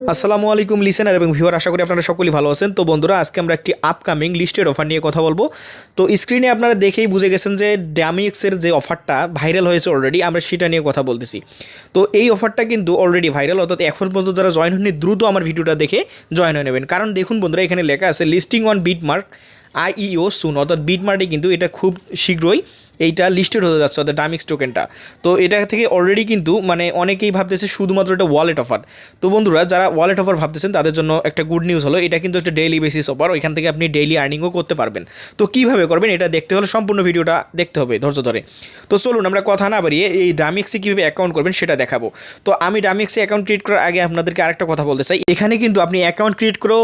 আসসালামু আলাইকুম লিসেনার এবং ভিউয়ার, আশা করি আপনারা সকলেই ভালো আছেন। তো বন্ধুরা, আজকে আমরা একটি আপকামিং লিস্টেড অফার নিয়ে কথা বলবো। তো স্ক্রিনে আপনারা দেখেই বুঝে গেছেন যে ড্যামিক্সের যে অফারটা ভাইরাল হয়েছে অলরেডি, আমরা সেটা নিয়ে কথা বলতেছি। তো এই অফারটা কিন্তু অলরেডি ভাইরাল, অর্থাৎ এখন পর্যন্ত যারা জয়েন হননি দ্রুত আমার ভিডিওটা দেখে জয়েন হয়ে নেবেন। কারণ দেখুন বন্ধুরা, এখানে লেখা আছে লিস্টিং অন বিটমার্ক আইইও সুন, অর্থাৎ বিটমার্কে কিন্তু এটা খুব শীঘ্রই এইটা লিস্টেড হতে যাচ্ছে, অর্থাৎ ডামিক্স টোকেনটা। তো এটা থেকে অলরেডি কিন্তু অনেকেই ভাবতেছে শুধুমাত্র এটা ওয়ালেট অফার। তো বন্ধুরা, যারা ওয়ালেট অফার ভাবতেছেন তাদের জন্য একটা গুড নিউজ হলো, এটা কিন্তু একটা ডেইলি বেসিস অফার, ওইখান থেকে আপনি ডেইলি আর্নিংও করতে পারবেন। তো কীভাবে করবেন এটা দেখতে হলে সম্পূর্ণ ভিডিওটা দেখতে হবে ধৈর্য ধরে। তো চলুন আমরা কথা না বাড়িয়ে এই ডামিক্সে কীভাবে অ্যাকাউন্ট করবেন সেটা দেখাবো। তো আমি ডামিক্সে অ্যাকাউন্ট ক্রিয়েট করার আগে আপনাদেরকে আরেকটা কথা বলতে চাই। এখানে কিন্তু আপনি অ্যাকাউন্ট ক্রিয়েট করেও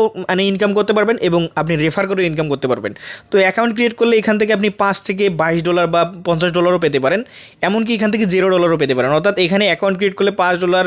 ইনকাম করতে পারবেন এবং আপনি রেফার করেও ইনকাম করতে পারবেন। তো অ্যাকাউন্ট ক্রিয়েট করলে এখান থেকে আপনি $5 থেকে $22 বা $50 পেতে পারেন, এমনকি এখান থেকে $0 পেতে পারেন। অর্থাৎ এখানে অ্যাকাউন্ট ক্রিয়েট করলে $5,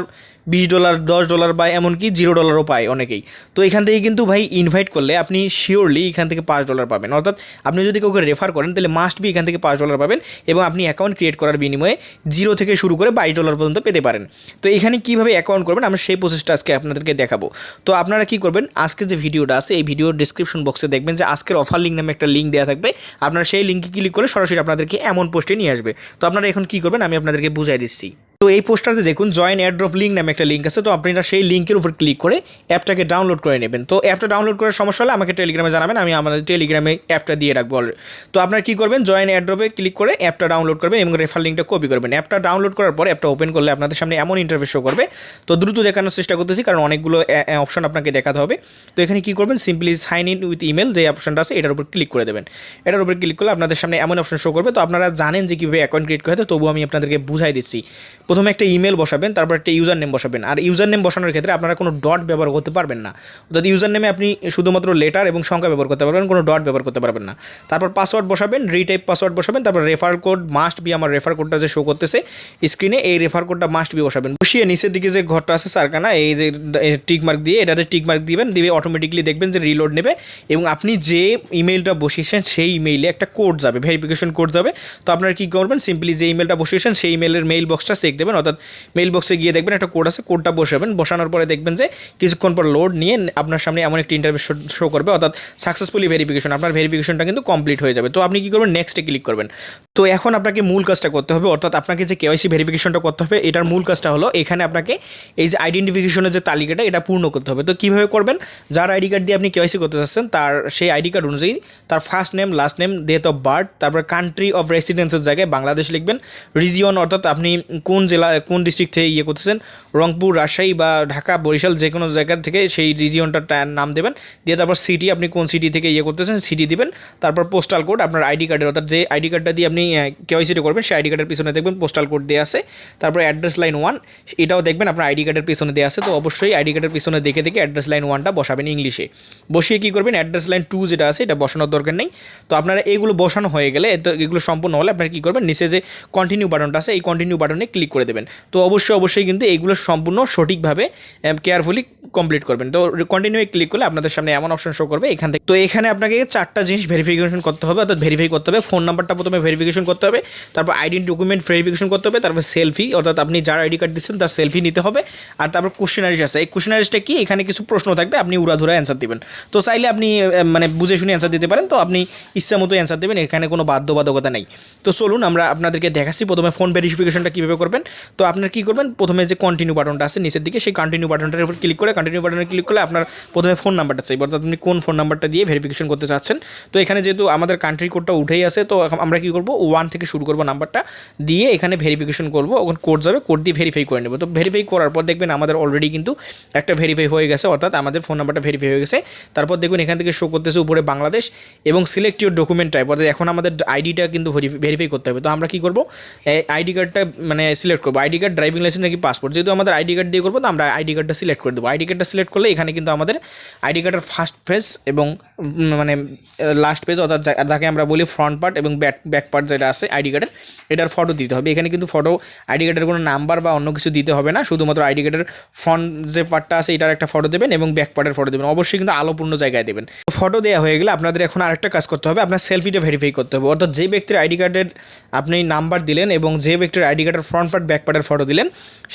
$20, $10 বা এমনকি $0 পায় অনেকেই। তো এখান থেকে কিন্তু ভাই ইনভাইট করলে আপনি শিওরলি এখান থেকে $5 পাবেন। অর্থাৎ আপনি যদি কাউকে রেফার করেন তাহলে মাস্ট বি এখান থেকে $5 পাবেন, এবং আপনি অ্যাকাউন্ট ক্রিয়েট করার বিনিময়ে 0 থেকে শুরু করে $22 পর্যন্ত পেতে পারেন। তো এখানে কীভাবে অ্যাকাউন্ট করবেন আমরা সেই প্রসেসটা আজকে আপনাদেরকে দেখাবো। তো আপনারা কী করবেন, আজকে যে ভিডিওটা আছে এই ভিডিওর ডিসক্রিপশন বক্সে দেখবেন যে আজকের অফার লিঙ্ক নামে একটা লিঙ্ক দেওয়া থাকবে। আপনারা সেই লিঙ্কে ক্লিক করে সরাসরি আপনাদেরকে এমন পোস্টে নিয়ে আসবে। তো আপনারা এখন কী করবেন আমি আপনাদেরকে বুঝাই দিচ্ছি। তো এই পোস্টারতে দেখুন জয়েন এয়ারড্রপ লিঙ্ক নামে একটা লিঙ্ক আছে। তো আপনারা সেই লিঙ্কের উপর ক্লিক করে অ্যাপটাকে ডাউনলোড করে নেবেন। তো অ্যাপটা ডাউনলোড করার সমস্যা হলে আমাকে টেলিগ্রামে জানাবেন, আমি আমাদের টেলিগ্রামে অ্যাপটা দিয়ে রাখবো অলরেডি। তো আপনারা কী করবেন, জয়েন এয়ারড্রপে ক্লিক করে অ্যাপটা ডাউনলোড করবেন এবং রেফার লিঙ্কটা কপি করবেন। অ্যাপটা ডাউনলোড করার পর অ্যাপটা ওপেন করলে আপনাদের সামনে এমন ইন্টারফেস শো করবে। তো দ্রুত দেখানোর চেষ্টা করতেছি কারণ অনেকগুলো অপশন আপনাকে দেখাতে হবে। তো এখানে কী করবেন, simply sign in with email যে অপশনটা আছে এটার উপর ক্লিক করে দেবেন। এটার উপর ক্লিক করলে আপনাদের সামনে এমন অপশন শো করবে। তো আপনারা জানেন যে কীভাবে অ্যাকাউন্ট ক্রিয়েট করতে হয়, তবুও আমি আপনাদেরকে বুঝাই দিচ্ছি। প্রথমে একটা ইমেল বসাবেন, তারপর একটা ইউজার নেম বসাবেন। আর ইউজার নেম বসানোর ক্ষেত্রে আপনারা কোনো ডট ব্যবহার করতে পারবেন না, অর্থাৎ ইউজার নেমে আপনি শুধুমাত্র লেটার এবং সংখ্যা ব্যবহার করতে পারবেন, কোনো ডট ব্যবহার করতে পারবেন না। তারপর পাসওয়ার্ড বসাবেন, রিটাইপ পাসওয়ার্ড বসাবেন। তারপর রেফার কোড মাস্ট বি, আমার রেফার কোডটা যে শো করতেছে স্ক্রিনে এই রেফার কোডটা মাস্ট বি বসাবেন। বসিয়ে নিচের দিকে যে ঘরটা আছে সারকানা, এই যে টিক মার্ক দিয়ে এটাতে টিক মার্ক দিবেন, দিয়ে অটোমেটিকলি দেখবেন যে রিলোড নেবে এবং আপনি যে ইমেলটা বসিয়েছেন সেই ইমেইলে একটা কোড যাবে, ভেরিফিকেশন কোড যাবে। তো আপনারা কী করবেন, সিম্পলি যে ইমেলটা বসিয়েছেন সেই ইমেলের মেইল বক্সটা চেক দেবেন, অর্থাৎ মেইল বক্সে গিয়ে দেখবেন একটা কোড আছে, কোডটা বসাবেন। বসানোর পরে দেখবেন যে কিছুক্ষণ পর লোড নিয়ে আপনার সামনে এমন একটি ইন্টারভিউ শো করবে, অর্থাৎ সাকসেসফুলি ভেরিফিকেশন, আপনার ভেরিফিকেশনটা কিন্তু কমপ্লিট হয়ে যাবে। তো আপনি কী করবেন, নেক্সটে ক্লিক করবেন। তো এখন আপনাকে মূল কাজটা করতে হবে, অর্থাৎ আপনাকে যে কেওয়াইসি ভেরিফিকেশনটা করতে হবে এটার মূল কাজটা হলো এখানে আপনাকে এই যে আইডেন্টিফিকেশনের যে তালিকাটা এটা পূর্ণ করতে হবে। তো কীভাবে করবেন, যার আইডি কার্ড দিয়ে আপনি কেওয়াইসি করতে চাচ্ছেন তার সেই আইডি কার্ড অনুযায়ী তার first name, last name, date of birth, তারপর কান্ট্রি অফ রেসিডেন্সের জায়গায় বাংলাদেশ লিখবেন, রিজিয়ন অর্থাৎ আপনি কোন জেলা কোন ডিস্ট্রিক্ট থেকে করতেছেন, রংপুর, রাজশাহী বা ঢাকা, বরিশাল যে কোনো জায়গা থেকে সেই রিজিয়নটার নাম দেবেন, দিয়ে তারপর সিটি আপনি কোন সিটি থেকে করতেছেন সিটি দিবেন। তারপর পোস্টাল কোড আপনার আইডি কার্ডের, অর্থাৎ যে আইডি কার্ডটা দিয়ে আপনি কেওয়াইসিটা করবেন সেই আইডি কার্ডের পিছনে দেখবেন পোস্টাল কোড দেওয়া আছে। তারপর অ্যাড্রেস লাইন 1 এটাও দেখবেন আপনার আইডি কার্ডের পিছনে দেওয়া আছে। তো অবশ্যই আইডি কার্ডের পিছনে দেখে দেখে অ্যাড্রেস লাইন 1টা বসাবেন ইংলিশে। বসিয়ে কী করবেন, অ্যাড্রেস লাইন 2 যেটা আছে এটা বসানোর দরকার নেই। তো আপনারা এইগুলো বসানো হয়ে গেলে, এগুলো সম্পূর্ণ হলে আপনারা কী করবেন, নিচে যে কন্টিনিউ বাটনটা আছে এই কন্টিনিউ বাটনে ক্লিক করে দেবেন। তো অবশ্যই কিন্তু এইগুলো সম্পূর্ণ সঠিকভাবে কেয়ারফুলি কমপ্লিট করবেন। তো কন্টিনিউ ক্লিক করলে আপনাদের সামনে এমন অপশন শো করবে এখান থেকে। তো এখানে আপনাকে 4টা জিনিস ভেরিফিকেশন করতে হবে, অর্থাৎ ভেরিফাই করতে হবে। ফোন নাম্বারটা প্রথমে ভেরিফিকেশন করতে হবে, তারপর আইডেন্টি ডকুমেন্ট ভেরিফিকেশন করতে হবে, তারপর সেলফি অর্থাৎ আপনি যার আইডি কার্ড দিচ্ছেন তার সেলফি নিতে হবে। আর তারপর কোশ্চেনারিজ আছে, এই কোশ্চেনারিজটা কি, এখানে কিছু প্রশ্ন থাকবে, আপনি উড়াধুরা অ্যান্সার দেবেন। তো চাইলে আপনি বুঝে শুনে অ্যান্সার দিতে পারেন, তো আপনি ইচ্ছা মতো অ্যান্সার দেবেন, এখানে কোনো বাধ্যবাধকতা নেই। তো চলুন আমরা আপনাদেরকে দেখাচ্ছি প্রথমে ফোন ভেরিফিকেশনটা কীভাবে করবেন। তো আপনার কী করবেন, প্রথমে যে কন্টিনিউ বাটনটা আছে নিচের দিকে সেই কন্টিনিউ বাটনটার উপর ক্লিক করে কন্টিনিউ বাটনে ক্লিক করলে আপনার প্রথমে ফোন নাম্বারটা চাইবে, অর্থাৎ আপনি কোন ফোন নাম্বারটা দিয়ে ভেরিফিকেশন করতে চাচ্ছেন। তো এখানে যেহেতু আমাদের কান্ট্রি কোডটা উঠেই আছে, তো আমরা কী করবো 1 থেকে শুরু করবো নাম্বারটা দিয়ে এখানে ভেরিফিকেশন করবো, ওখানে কোড যাবে, কোড দিয়ে ভেরিফাই করে নেব। তো ভেরিফাই করার পর দেখবেন আমাদের অলরেডি কিন্তু একটা ভেরিফাই হয়ে গেছে, অর্থাৎ আমাদের ফোন নাম্বারটা ভেরিফাই হয়ে গেছে। তারপর দেখুন এখান থেকে শো করতেছে উপরে বাংলাদেশ এবং সিলেক্ট ইউর ডকুমেন্ট টাইপ, অর্থাৎ এখন আমাদের আইডিটা কিন্তু ভেরিফাই করতে হবে। তো আমরা কী করবো, আইডি কার্ডটা সিলেক্ট করবো, আইডি কার্ড, ড্রাইভিং লাইসেন্স নাকি পাসপোর্ট, যেহেতু আমাদের আইডি কার্ড দিয়ে করবো তো আমরা আইডি কার্ডটা সিলেক্ট করে দেবো। আইডি কার্ডটা সিলেক্ট করলে এখানে কিন্তু আমাদের আইডি কার্ডের ফার্স্ট পেজ এবং লাস্ট পেজ, অর্থাৎ যাকে আমরা বলি ফ্রন্ট পার্ট এবং ব্যাক পার্ট যেটা আছে আইডি কার্ডের এটার ফটো দিতে হবে। এখানে কিন্তু ফটো আইডি কার্ডের কোনো নাম্বার বা অন্য কিছু দিতে হবে না, শুধুমাত্র আইডি কার্ডের ফ্রন্ট যে পার্টটা আছে এটার একটা ফটো দেবেন এবং ব্যাক পার্টের ফটো দেবেন, অবশ্যই কিন্তু আলোপূর্ণ জায়গায় দেবেন। ফটো দেওয়া হয়ে গেলে আপনাদের এখন আরেকটা কাজ করতে হবে, আপনার সেলফিটা ভেরিফাই করতে হবে, অর্থাৎ যে ব্যক্তির আইডি কার্ডের আপনি নাম্বার দিলেন এবং যে ব্যক্তির আইডি কার্ডের ফ্রন্ট পার্ট ব্যাকপার্টের ফটো দিলেন,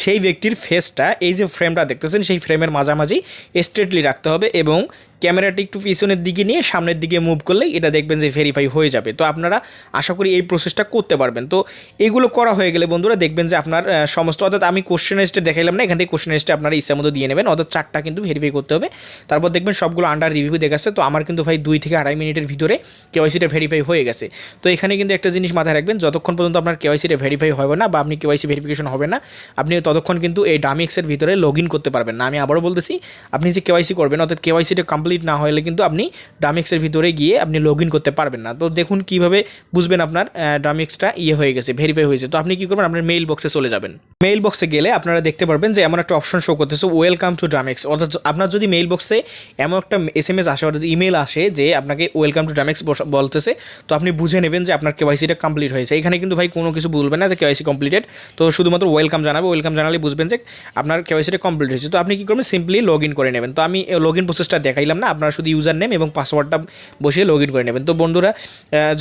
সেই ব্যক্তির ফেসটা এই যে ফ্রেমটা দেখতেছেন সেই ফ্রেমের মাঝামাঝি স্ট্রেটলি রাখতে হবে এবং ক্যামেরাটি একটু পিছনের দিকে নিয়ে সামনের দিকে মুভ করলেই এটা দেখবেন যে ভেরিফাই হয়ে যাবে। তো আপনারা আশা করি এই প্রসেসটা করতে পারবেন। তো এগুলো করা হয়ে গেলে বন্ধুরা দেখবেন যে আপনার সমস্ত, অর্থাৎ আমি কোশ্চেন লিস্টে দেখাইলাম না, এখান থেকে কোশ্চেন লিস্টে আপনারা ইচ্ছা মতো দিয়ে নেবেন, অর্থাৎ 4টা কিন্তু ভেরিফাই করতে হবে। তারপর দেখবেন সবগুলো আন্ডার রিভিউ দেখাচ্ছে। তো আমার কিন্তু ভাই 2 থেকে 2.5 মিনিটের ভিতরে কেওয়াইসিটা ভেরিফাই হয়ে গেছে। তো এখানে কিন্তু একটা জিনিস মাথায় রাখবেন, যতক্ষণ পর্যন্ত আপনার কেওয়াইসিটা ভেরিফাই হবে না বা আপনি কেওয়াইসি ভেরিফিকেশন হবে না, আপনি ততক্ষণ কিন্তু এই ডামিক্সের ভিতরে লগ ইন করতে পারবেন না। আমি আবারও বলতেছি, আপনি যে কেওয়াইসি করবেন, অর্থাৎ কেওয়াইসিটা কমপ্লিট না হলে কিন্তু আপনি ডামিক্সের ভিতরে গিয়ে আপনি লগ ইন করতে পারবেন না। তো দেখুন কীভাবে বুঝবেন আপনার ডামিক্সটা হয়ে গেছে, ভেরিফাই হয়েছে। তো আপনি কী করবেন, আপনার মেইল বক্সে চলে যাবেন। মেইল বক্সে গেলে আপনারা দেখতে পারবেন যে এমন একটা অপশন শো করতেছে, ওয়েলকাম টু ডামেক্স। অর্থাৎ আপনার যদি মেইল বক্সে এমন একটা SMS আসে, অর্থাৎ ইমেল আসে যে আপনাকে ওয়েলকাম টু ডামেক্স বলতেছে, তো আপনি বুঝে নেবেন যে আপনার কেওয়াইসিটা কমপ্লিট হয়েছে। এখানে কিন্তু ভাই কোনো কিছু বলবেন না যে কেওয়াইসি কমপ্লিটেড, তো শুধুমাত্র ওয়েলকাম জানাবে। ওয়েলকাম জানালে বুঝবেন যে আপনার কেওয়াইসিটা কমপ্লিট হয়েছে। তো আপনি কী করবেন, সিম্পলি লগ ইন করে নেবেন। তো আমি লগ ইন প্রসেসটা দেখাইলাম না, আপনারা শুধু ইউজার নেম এবং পাসওয়ার্ডটা বসিয়ে লগ ইন করে নেবেন। তো বন্ধুরা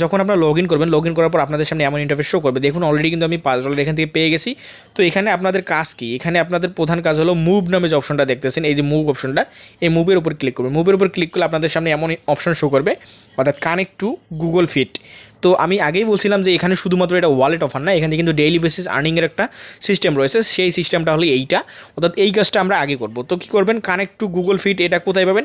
যখন আপনারা লগ ইন করবেন, লগ ইন করার পর আপনাদের সামনে এমন ইন্টারফেস শো করবে। দেখুন অলরেডি কিন্তু আমি $5 এখান থেকে পেয়ে গেছি। তো এখানে আপনাদের কাজ কি, এখানে আপনাদের প্রধান কাজ হলো মুভ নামে যে অপশনটা দেখতেছেন, এই যে মুভ অপশনটা, এই মুভের উপর ক্লিক করবে। মুভের উপর ক্লিক করলে আপনাদের সামনে এমন অপশন শো করবে, অর্থাৎ কানেক্ট টু গুগল ফিট। তো আমি আগেই বলছিলাম যে এখানে শুধুমাত্র এটা ওয়ালেট অফার না, এখানে কিন্তু ডেইলি বেসিস আর্নিংয়ের একটা সিস্টেম রয়েছে। সেই সিস্টেমটা হলো এইটা, অর্থাৎ এই কাজটা আমরা আগে করব। তো কী করবেন, কানেক্ট টু গুগল ফিট, এটা কোথায় পাবেন,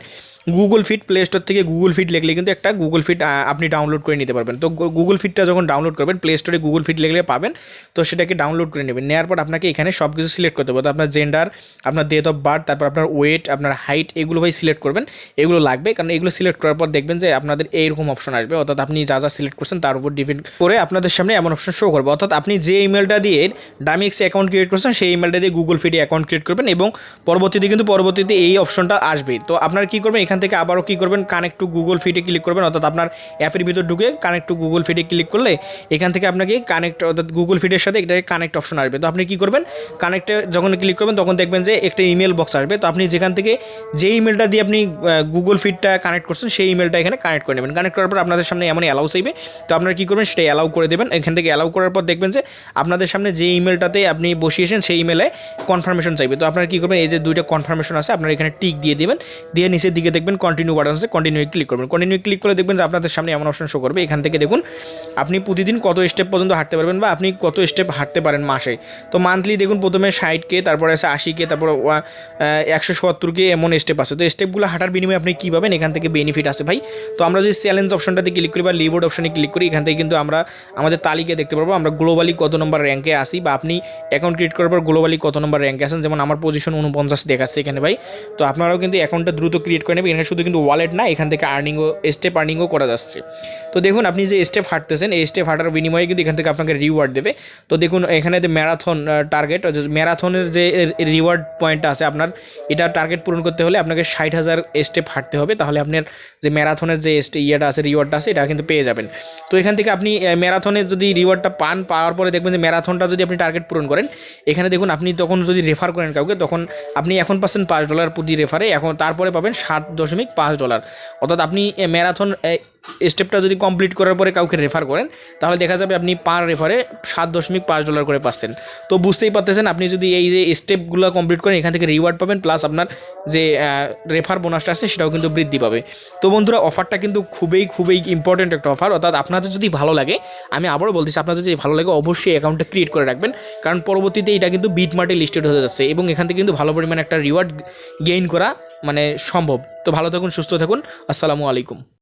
গুগল ফিট প্লে স্টোর থেকে গুগল ফিট লিখলে কিন্তু একটা গুগল ফিট আপনি ডাউনলোড করে নিতে পারবেন। তো গুগল ফিটটা যখন ডাউনলোড করবেন, প্লে স্টোরে গুগল ফিট লিখলে পাবেন। তো সেটাকে ডাউনলোড করে নেবেন। নেওয়ার পর আপনাকে এখানে সব কিছু সিলেক্ট করতে হবে, তো আপনার জেন্ডার, আপনার ডেট অফ বার্থ, তারপর আপনার ওয়েট, আপনার হাইট, এগুলো ভাই সিলেক্ট করবেন। এগুলো লাগবে, কারণ এগুলো সিলেক্ট করার পর দেখবেন যে আপনাদের এইরকম অপশন আসবে, অর্থাৎ আপনি যা যা সিলেক্ট করছেন তার উপর ডিপেন্ড করে আপনাদের সামনে এমন অপশন শো করবে। অর্থাৎ আপনি যে ইমেলটা দিয়ে ডামিক্স অ্যাকাউন্ট ক্রিয়েট করছেন, সেই ইমেলটা দিয়ে গুগল ফিটে অ্যাকাউন্ট ক্রিয়েট করবেন এবং পরবর্তীতে এই অপশনটা আসবে। তো আপনারা কী করবেন, এখান থেকে আবারও কী করবেন, কানেক্ট টু গুগল ফিটে ক্লিক করবেন। অর্থাৎ আপনার অ্যাপের ভিতর ঢুকে কানেক্ট টু গুগল ফিটে ক্লিক করলে এখান থেকে আপনাকে কানেক্ট, অর্থাৎ গুগল ফিটের সাথে এটাকে কানেক্ট অপশন আসবে। তো আপনি কী করবেন, কানেক্টে যখন ক্লিক করবেন তখন দেখবেন যে একটা ইমেল বক্স আসবে। তো আপনি যেখান থেকে যে ইমেলটা দিয়ে আপনি গুগল ফিটটা কানেক্ট করছেন সেই ইমেলটা এখানে কানেক্ট করে নেবেন। কানেক্ট করার পর আপনাদের সামনে এমন অ্যালাউ চাইবে, তো আপনারা কী করবেন, সেটা অ্যালাউ করে দেবেন। এখান থেকে অ্যালাউ করার পর দেখবেন যে আপনাদের সামনে যে ইমেলটাতে আপনি বসিয়েছেন সেই ইমেলে কনফার্মেশন চাইবে। তো আপনারা কী করবেন, এই যে 2টা কনফার্মেশন আছে আপনারা এখানে টিক দিয়ে দেবেন, দিয়ে নিচের দিকে দেখবেন কন্টিনিউ বাটন আছে, কন্টিনিউ ক্লিক করবেন। কন্টিনিউ ক্লিক করে দেখবেন যে আপনাদের সামনে এমন অপশন শো করবে। এখান থেকে দেখুন আপনি প্রতিদিন কত স্টেপ পর্যন্ত হাঁটতে পারবেন বা আপনি কত স্টেপ হাঁটতে পারেন মাসে। তো মান্থলি দেখুন প্রথমে 60K, তারপরে আছে 80K, তারপর 170K এমন স্টেপ আছে। তো স্টেপগুলো হাঁটার বিনিময়ে আপনি কী পাবেন, এখান থেকে বেনিফিট আছে ভাই। তো আমরা যদি চ্যালেঞ্জ অপশনটাতে ক্লিক করি বা লিবোর্ড অপশনে ক্লিক করি, এখান থেকে কিন্তু আমরা আমাদের তালিকা দেখতে পারবো, আমরা গ্লোবালি কত নম্বর র্যাঙ্কে আসি বা আপনি অ্যাকাউন্ট ক্রিয়েট করার পর গ্লোবালি কত নম্বর র্যাঙ্কে আসেন। যেমন আমার পজিশন 49 দেখাচ্ছে এখানে ভাই। তো আপনারাও কিন্তু অ্যাকাউন্টটা দ্রুত ক্রিয়েট করে নেবেন। এখানে শুধু কিন্তু ওয়ালেট না, এখান থেকে স্টেপ আর্নিংও করা যাচ্ছে। তো দেখুন আপনি যে স্টেপ হাঁটতেছেন, এই স্টেপ হাঁটার বিনিময়ে কিন্তু এখান থেকে আপনাকে রিওয়ার্ড দেবে। তো দেখুন এখানে যে ম্যারাথন টার্গেট, ম্যারাথনের যে রিওয়ার্ড পয়েন্টটা আছে, আপনার এটা টার্গেট পূরণ করতে হলে আপনাকে 60,000 স্টেপ হাঁটতে হবে, তাহলে আপনার যে ম্যারাথনের যে ইয়েটা আছে, রিওয়ার্ডটা আছে, এটা কিন্তু পেয়ে যাবেন। তো এখান থেকে আপনি ম্যারাথনের যদি রিওয়ার্ডটা পাওয়ার পরে দেখবেন যে ম্যারাথনটা যদি আপনি টার্গেট পূরণ করেন, এখানে দেখুন আপনি তখন যদি রেফার করেন কাউকে, তখন আপনি এখন পাচ্ছেন $5 প্রতি রেফারে, এখন তারপরে পাবেন $7.5। অর্থাৎ আপনি ম্যারাথন স্টেপটা যদি কমপ্লিট করার পরে কাউকে রেফার করেন, তাহলে দেখা যাবে আপনি পার রেফারে $7.5 করে পাচ্ছেন। তো বুঝতেই পারতেছেন, আপনি যদি এই যে স্টেপগুলো কমপ্লিট করেন এখান থেকে রিওয়ার্ড পাবেন, প্লাস আপনার যে রেফার বোনাসটা আছে সেটাও কিন্তু বৃদ্ধি পাবে। তো বন্ধুরা অফারটা কিন্তু খুবই ইম্পর্টেন্ট একটা অফার। অর্থাৎ আপনাদের যদি ভালো লাগে, আমি আবারও বলতেছি, আপনাদের যদি ভালো লাগে অবশ্যই অ্যাকাউন্টটা ক্রিয়েট করে রাখবেন, কারণ পরবর্তীতে এটা কিন্তু বিটমার্টে লিস্টেড হতে যাচ্ছে এবং এখান থেকে কিন্তু ভালো পরিমাণে একটা রিওয়ার্ড গেইন করা মানে সম্ভব। তো ভালো থাকুন, সুস্থ থাকুন, আসসালামু আলাইকুম।